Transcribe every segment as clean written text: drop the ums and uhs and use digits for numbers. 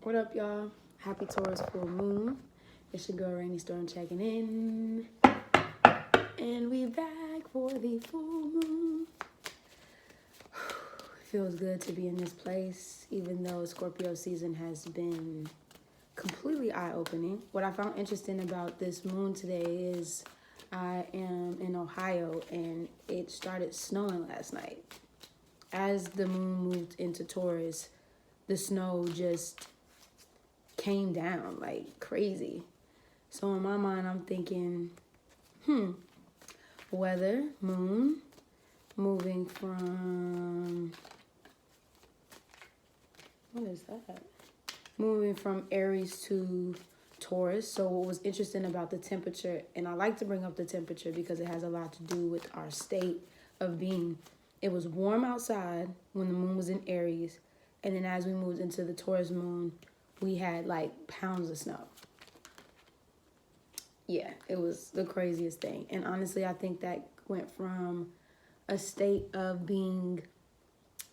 What up, y'all? Happy Taurus full moon. It's your girl Araneaestorm checking in. And we back for the full moon. Feels good to be in this place, even though Scorpio season has been completely eye-opening. What I found interesting about this moon today is I am in Ohio and it started snowing last night. As the moon moved into Taurus, the snow just came down like crazy. So in my mind, I'm thinking, weather, moon, moving from, what is that? Moving from Aries to Taurus. So what was interesting about the temperature, and I like to bring up the temperature because it has a lot to do with our state of being. It was warm outside when the moon was in Aries, and then as we moved into the Taurus moon, we had like pounds of snow. Yeah, it was the craziest thing. And honestly, I think that went from a state of being,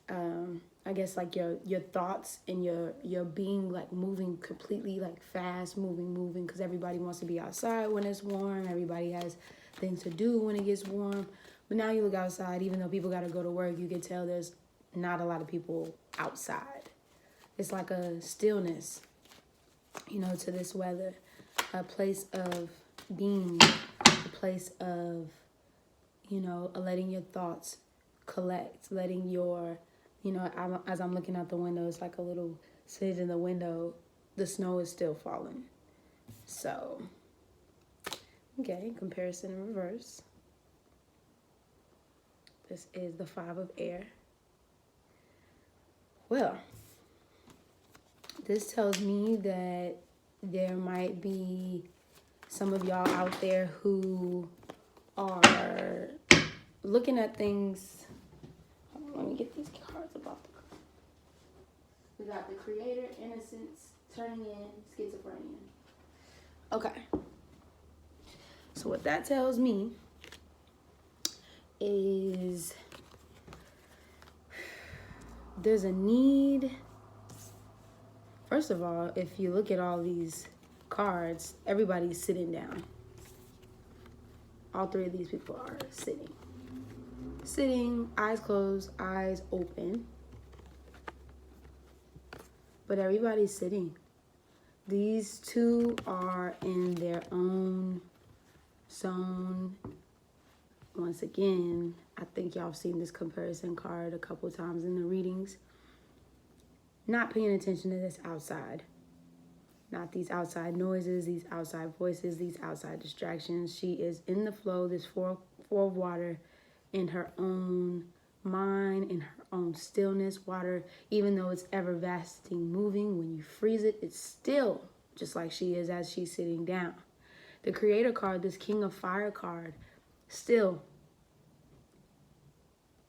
I guess like your thoughts and your being like moving completely like fast, moving, because everybody wants to be outside when it's warm. Everybody has things to do when it gets warm. But now you look outside, even though people got to go to work, you can tell there's not a lot of people outside. It's like a stillness, to this weather, a place of being, a place of, letting your thoughts collect, letting your, as I'm looking out the window, it's like a little smidge in the window, the snow is still falling. So, okay, comparison in reverse. This is the 5 of air. Well, this tells me that there might be some of y'all out there who are looking at things. Hold on, let me get these cards about the. We got the creator, innocence, turning in, schizophrenia. Okay. So what that tells me is there's a need. First of all, if you look at all these cards, everybody's sitting down. All 3 of these people are sitting. Sitting, eyes closed, eyes open. But everybody's sitting. These 2 are in their own zone. Once again, I think y'all have seen this comparison card a couple times in the readings. Not paying attention to this outside. Not these outside noises, these outside voices, these outside distractions. She is in the flow, this four of water, in her own mind, in her own stillness. Water, even though it's ever-vasting moving, when you freeze it, it's still just like she is as she's sitting down. The creator card, this King of Fire card, still,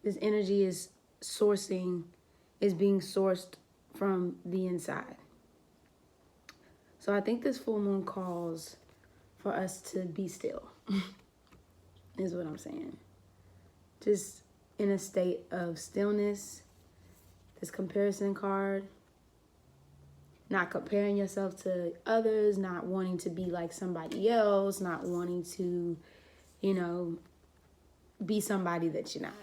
this energy is being sourced from the inside. So I think this full moon calls for us to be still, is what I'm saying. Just in a state of stillness. This comparison card, not comparing yourself to others, not wanting to be like somebody else, not wanting to, be somebody that you're not.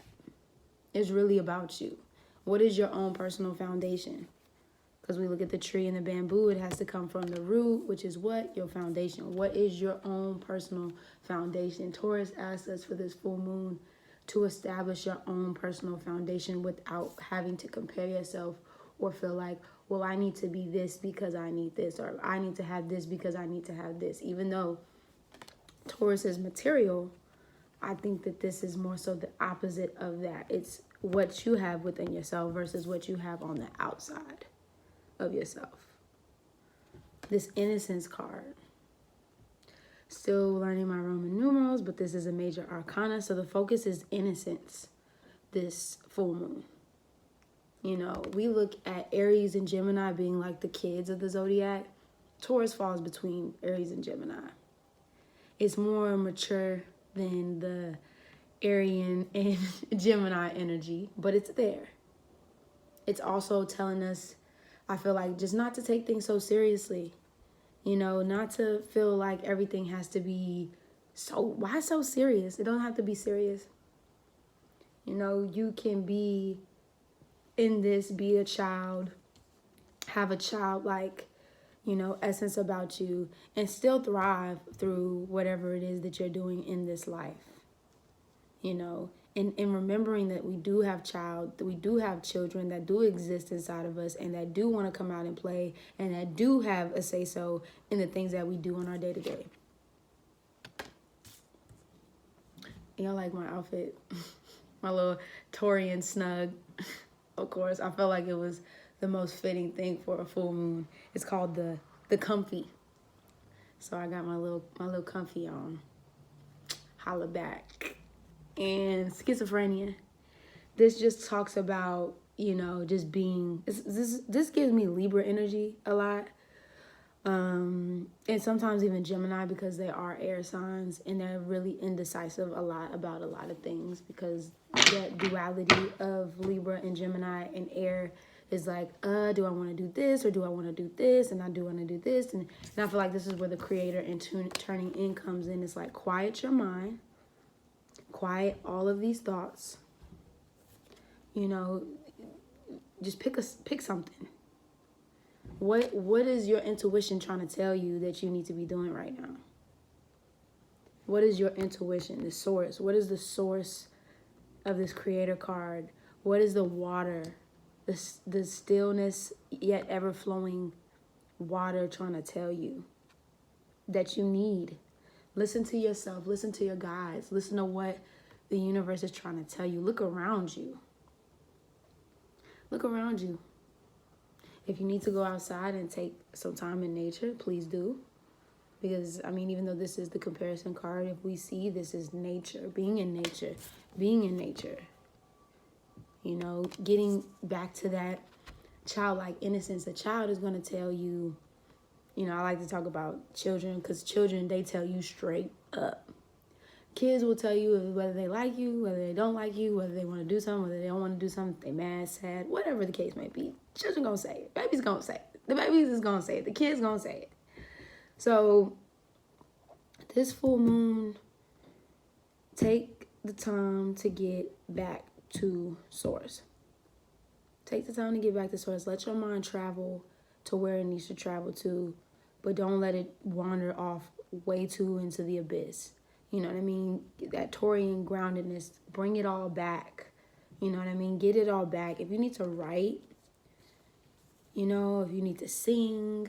It's really about you. What is your own personal foundation? Because we look at the tree and the bamboo, it has to come from the root, which is what? Your foundation. What is your own personal foundation? Taurus asks us for this full moon to establish your own personal foundation without having to compare yourself or feel like, well, I need to be this because I need this, or I need to have this because I need to have this. Even though Taurus is material, I think that this is more so the opposite of that. It's what you have within yourself versus what you have on the outside of yourself. This innocence card. Still learning my Roman numerals, but this is a major arcana, so the focus is innocence this full moon. We look at Aries and Gemini being like the kids of the Zodiac. Taurus falls between Aries and Gemini. It's more mature than the Arian and Gemini energy, but it's there. It's also telling us I feel like just not to take things so seriously. You know, not to feel like everything has to be why so serious? It don't have to be serious. You know, you can be in this, be a child, have a childlike, you know, essence about you, and still thrive through whatever it is that you're doing in this life. You know, and remembering that we do have children that do exist inside of us and that do want to come out and play and that do have a say-so in the things that we do in our day-to-day. Y'all like my outfit? My little Taurian snug. Of course, I felt like it was the most fitting thing for a full moon. It's called the comfy. So I got my little comfy on. Holla back. And schizophrenia. This just talks about, you know, just being, this gives me Libra energy a lot. And sometimes even Gemini, because they are air signs and they're really indecisive about a lot of things, because that duality of Libra and Gemini and air is like, do I want to do this or do I want to do this? And I do want to do this. And I feel like this is where the creator and turning in comes in. It's like, quiet your mind. Quiet all of these thoughts. You know, just pick something. What is your intuition trying to tell you that you need to be doing right now? What is your intuition, the source? What is the source of this creator card? What is the water, the stillness yet ever flowing water trying to tell you that you need? Listen to yourself. Listen to your guides. Listen to what the universe is trying to tell you. Look around you. Look around you. If you need to go outside and take some time in nature, please do. Because, I mean, even though this is the comparison card, if we see this is nature, being in nature. You know, getting back to that childlike innocence. A child is going to tell you, you know, I like to talk about children because children, they tell you straight up. Kids will tell you whether they like you, whether they don't like you, whether they want to do something, whether they don't want to do something, they mad, sad, whatever the case may be. Children gonna say it. Baby's gonna say it. The babies is gonna say it. The kids gonna say it. So this full moon, take the time to get back to source. Take the time to get back to source. Let your mind travel to where it needs to travel to, but don't let it wander off way too into the abyss. You know what I mean? That Taurian groundedness, bring it all back. You know what I mean? Get it all back. If you need to write, you know, if you need to sing,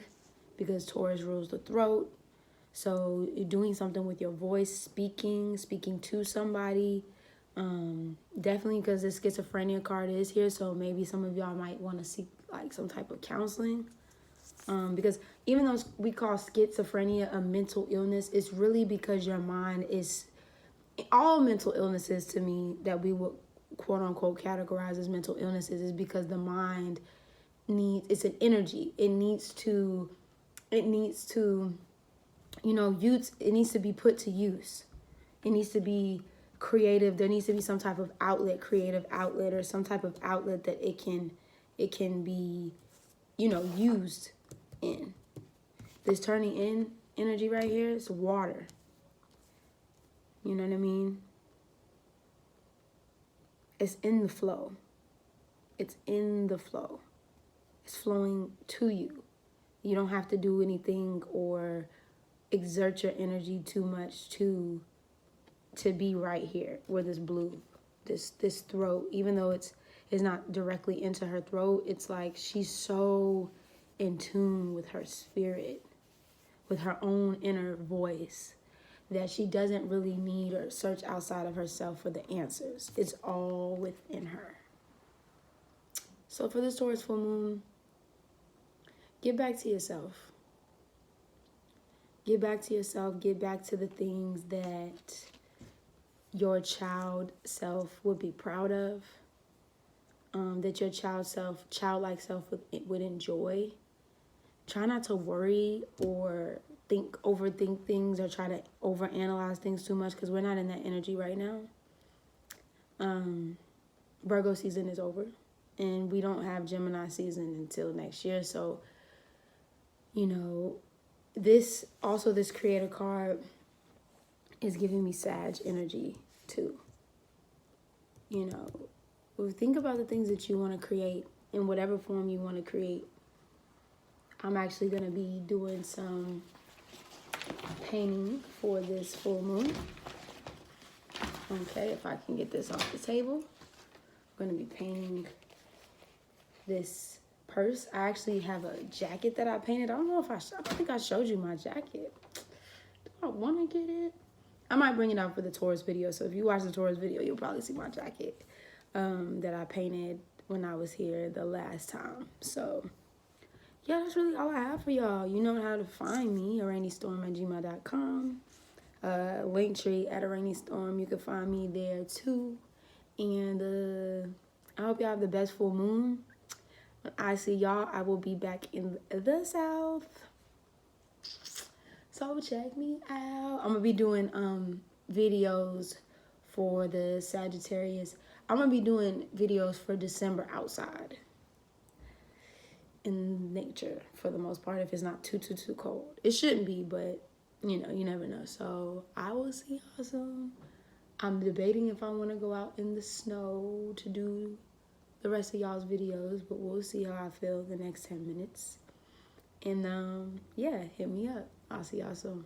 because Taurus rules the throat. So you're doing something with your voice, speaking to somebody. Definitely because the schizophrenia card is here. So maybe some of y'all might want to seek like some type of counseling. Because even though we call schizophrenia a mental illness, it's really because your mind is, all mental illnesses to me that we would quote unquote categorize as mental illnesses is because the mind it's an energy. It needs to, you know, it needs to be put to use. It needs to be creative. There needs to be some type of creative outlet, or some type of outlet that it can be, you know, used in. This turning in energy right here is water. You know what I mean? It's in the flow. It's in the flow. It's flowing to you. You don't have to do anything or exert your energy too much to be right here where this blue, this throat, even though it's not directly into her throat, it's like she's so in tune with her spirit, with her own inner voice, that she doesn't really need or search outside of herself for the answers. It's all within her. So for this Taurus full moon, get back to yourself. Get back to yourself. Get back to the things that your child self would be proud of, that your childlike self would enjoy. Try not to worry or overthink things or try to overanalyze things too much, because we're not in that energy right now. Virgo season is over, and we don't have Gemini season until next year. So, you know, this creator card is giving me Sag energy too. You know, think about the things that you want to create in whatever form you want to create. I'm actually going to be doing some painting for this full moon. Okay, if I can get this off the table. I'm going to be painting this purse. I actually have a jacket that I painted. I don't know if I don't think I showed you my jacket. Do I want to get it? I might bring it out for the Taurus video. So if you watch the Taurus video, you'll probably see my jacket that I painted when I was here the last time. So yeah, that's really all I have for y'all. You know how to find me, araneaestorm@gmail.com. Linktr.ee@araneaestorm. You can find me there too. And I hope y'all have the best full moon. When I see y'all, I will be back in the South. So check me out. I'm gonna be doing videos for the Sagittarius. I'm gonna be doing videos for December outside in nature for the most part, if it's not too cold. It shouldn't be, but you know, you never know. So I will see y'all soon. I'm debating if I want to go out in the snow to do the rest of y'all's videos, but we'll see how I feel the next 10 minutes. And yeah, hit me up. I'll see y'all soon.